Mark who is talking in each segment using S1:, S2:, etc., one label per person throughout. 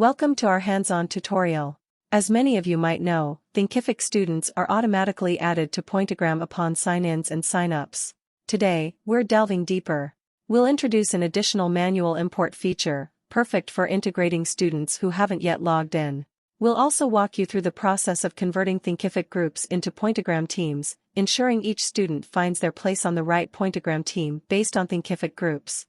S1: Welcome to our hands-on tutorial. As many of you might know, Thinkific students are automatically added to Pointagram upon sign-ins and sign-ups. Today, we're delving deeper. We'll introduce an additional manual import feature, perfect for integrating students who haven't yet logged in. We'll also walk you through the process of converting Thinkific groups into Pointagram teams, ensuring each student finds their place on the right Pointagram team based on Thinkific groups.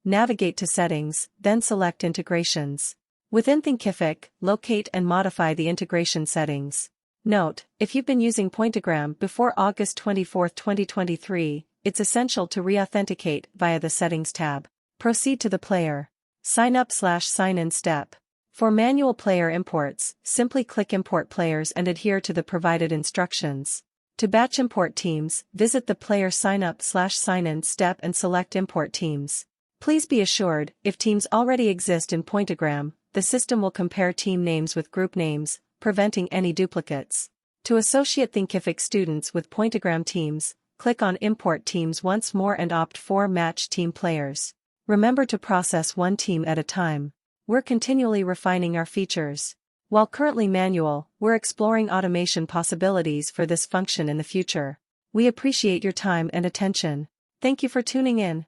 S1: Navigate to Settings, then select Integrations. Within Thinkific, locate and modify the integration settings. Note, if you've been using Pointagram before August 24, 2023, it's essential to re-authenticate via the Settings tab. Proceed to the Player. Sign-up/sign-in step. For manual player imports, simply click Import Players and adhere to the provided instructions. To batch import teams, visit the Player Sign-up/sign-in step and select Import Teams. Please be assured, if teams already exist in Pointagram, the system will compare team names with group names, preventing any duplicates. To associate Thinkific students with Pointagram teams, click on Import Teams once more and opt for Match Team Players. Remember to process one team at a time. We're continually refining our features. While currently manual, we're exploring automation possibilities for this function in the future. We appreciate your time and attention. Thank you for tuning in.